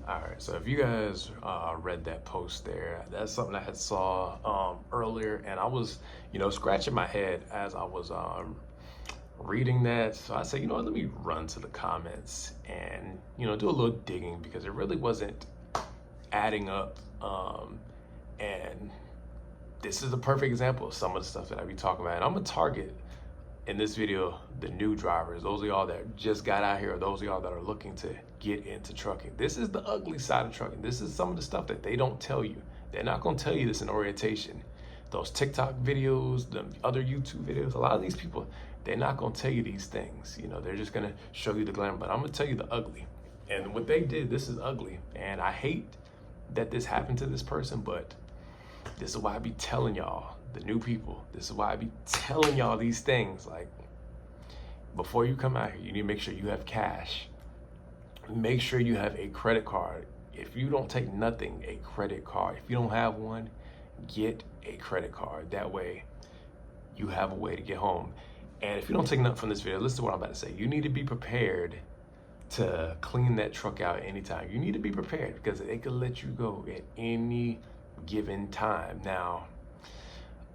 All right, so if you guys read that post there, that's something I had saw earlier, and I was, scratching my head as I was reading that. So I said, let me run to the comments and, do a little digging because it really wasn't adding up. And this is a perfect example of some of the stuff that I be talking about. And I'm gonna target in this video the new drivers, those of y'all that just got out here, or those of y'all that are looking to get into trucking. This is the ugly side of trucking. This is some of the stuff that they don't tell you. They're not gonna tell you this in orientation. Those TikTok videos, the other YouTube videos, a lot of these people, they're not gonna tell you these things. They're just gonna show you the glamour, but I'm gonna tell you the ugly. And what they did, this is ugly. And I hate that this happened to this person, but this is why I be telling y'all, the new people, this is why I be telling y'all these things. Like, before you come out here, you need to make sure you have cash. Make sure you have a credit card. If you don't take nothing, a credit card. If you don't have one, get a credit card. That way, you have a way to get home. And if you don't take nothing from this video, listen to what I'm about to say. You need to be prepared to clean that truck out anytime. You need to be prepared because they could let you go at any given time. Now,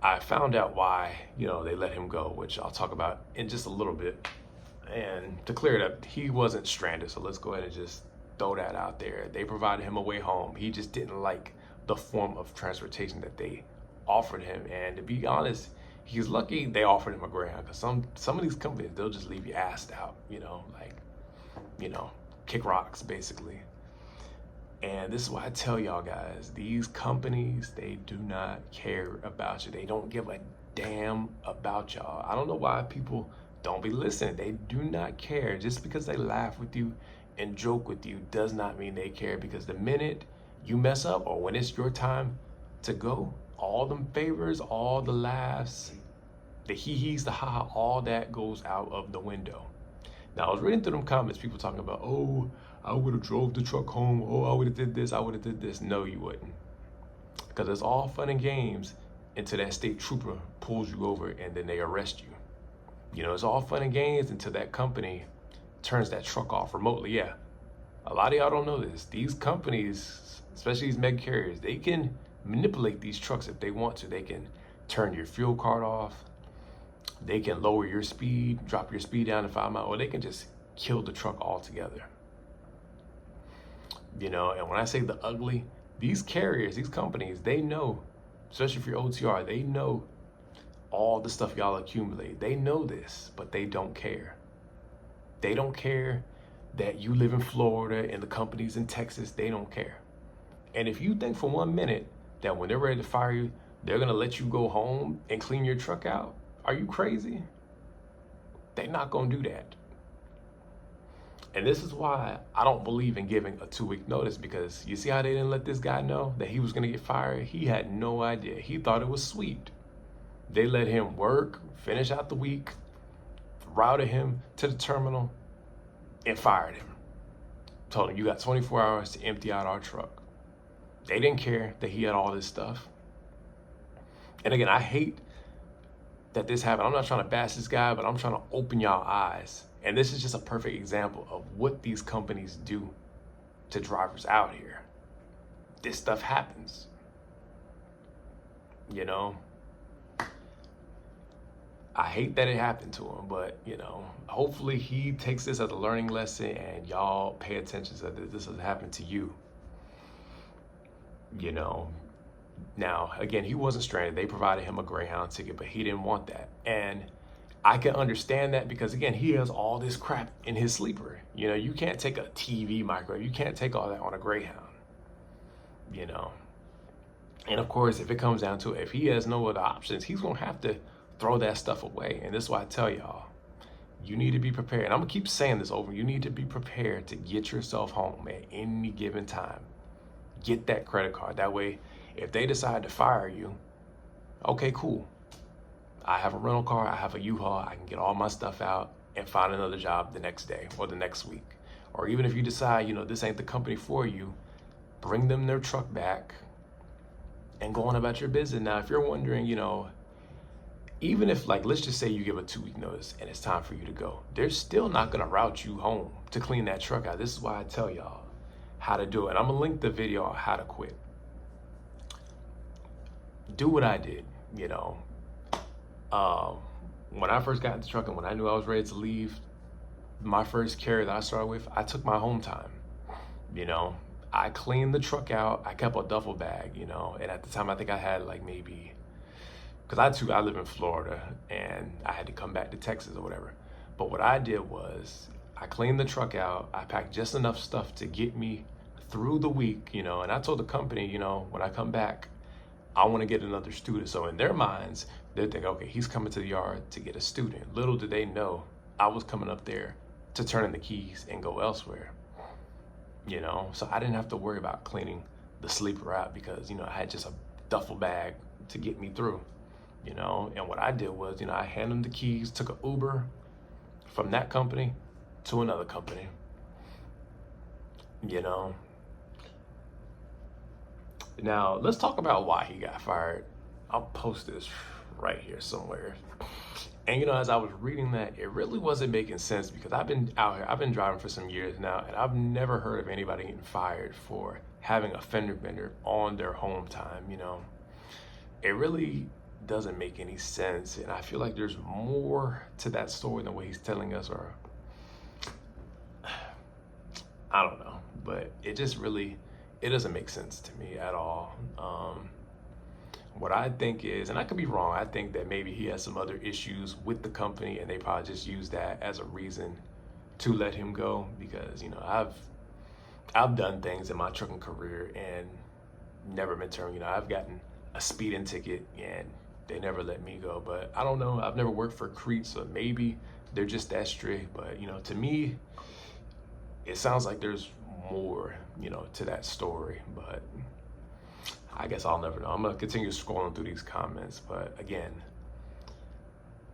I found out why, they let him go, which I'll talk about in just a little bit. And to clear it up, he wasn't stranded. So let's go ahead and just throw that out there. They provided him a way home. He just didn't like the form of transportation that they offered him. And to be honest, he's lucky they offered him a Greyhound, because some of these companies, they'll just leave you assed out, kick rocks basically. And this is why I tell y'all guys, these companies, they do not care about you. They don't give a damn about y'all. I don't know why people don't be listening. They do not care. Just because they laugh with you and joke with you does not mean they care, because the minute you mess up or when it's your time to go, all them favors, all the laughs, the hee-hees, the ha-ha, all that goes out of the window. Now, I was reading through them comments, people talking about, oh, I would have drove the truck home. Oh, I would have did this. I would have did this. No, you wouldn't. Because it's all fun and games until that state trooper pulls you over and then they arrest you. It's all fun and games until that company turns that truck off remotely. Yeah, a lot of y'all don't know this. These companies, especially these mega carriers, they can manipulate these trucks if they want to. They can turn your fuel card off. They can lower your speed, drop your speed down to 5 miles, or they can just kill the truck altogether. And when I say the ugly, these carriers, these companies, they know, especially if you're OTR, they know all the stuff y'all accumulate. They know this, but they don't care. They don't care that you live in Florida and the companies in Texas, they don't care. And if you think for 1 minute that when they're ready to fire you, they're gonna let you go home and clean your truck out, are you crazy? They're not gonna do that. And this is why I don't believe in giving a 2-week notice, because you see how they didn't let this guy know that he was gonna get fired? He had no idea. He thought it was sweet. They let him work, finish out the week, routed him to the terminal, and fired him. Told him, you got 24 hours to empty out our truck. They didn't care that he had all this stuff. And again, I hate that this happened. I'm not trying to bash this guy, but I'm trying to open y'all eyes. And this is just a perfect example of what these companies do to drivers out here. This stuff happens. I hate that it happened to him, but hopefully he takes this as a learning lesson and y'all pay attention so that this doesn't happen to you. Now, again, he wasn't stranded. They provided him a Greyhound ticket, but he didn't want that. And I can understand that because, again, he has all this crap in his sleeper. You can't take a TV microwave. You can't take all that on a Greyhound, And, of course, if it comes down to it, if he has no other options, he's going to have to throw that stuff away. And this is why I tell y'all, you need to be prepared. And I'm going to keep saying this over. You need to be prepared to get yourself home at any given time. Get that credit card. That way, if they decide to fire you, okay, cool. I have a rental car, I have a U-Haul, I can get all my stuff out and find another job the next day or the next week. Or even if you decide, this ain't the company for you, bring them their truck back and go on about your business. Now, if you're wondering, even if, let's just say you give a 2-week notice and it's time for you to go, they're still not gonna route you home to clean that truck out. This is why I tell y'all, how to do it. And I'm gonna link the video on how to quit. Do what I did, you know. When I first got into trucking, when I knew I was ready to leave, my first carrier that I started with, I took my home time, you know. I cleaned the truck out. I kept a duffel bag, you know, and at the time I think I had like maybe, because I live in Florida and I had to come back to Texas or whatever. But what I did was I cleaned the truck out. I packed just enough stuff to get me through the week, you know, and I told the company, you know, when I come back, I want to get another student. So in their minds, they're thinking, okay, he's coming to the yard to get a student. Little did they know I was coming up there to turn in the keys and go elsewhere, you know? So I didn't have to worry about cleaning the sleeper out because, you know, I had just a duffel bag to get me through, you know? And what I did was, you know, I handed them the keys, took an Uber from that company to another company, you know? Now, let's talk about why he got fired. I'll post this right here somewhere. And you know, as I was reading that, it really wasn't making sense because I've been out here, I've been driving for some years now, and I've never heard of anybody getting fired for having a fender bender on their home time, you know. It really doesn't make any sense, and I feel like there's more to that story than what he's telling us, or I don't know, but it just really, it doesn't make sense to me at all. What I think is, and I could be wrong, I think that maybe he has some other issues with the company and they probably just use that as a reason to let him go, because, you know, I've done things in my trucking career and never been terminated. You know, I've gotten a speeding ticket and they never let me go, but I don't know. I've never worked for Crete, so maybe they're just that strict. But, you know, to me, it sounds like there's more, you know, to that story, but I guess I'll never know. I'm gonna continue scrolling through these comments, but again,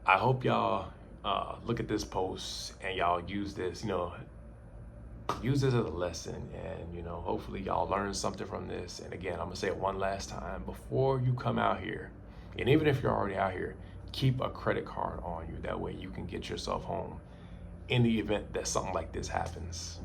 I hope y'all look at this post and y'all use this, you know, use this as a lesson, and, you know, hopefully y'all learn something from this. And again, I'm gonna say it one last time, before you come out here, and even if you're already out here, keep a credit card on you. That way you can get yourself home in the event that something like this happens.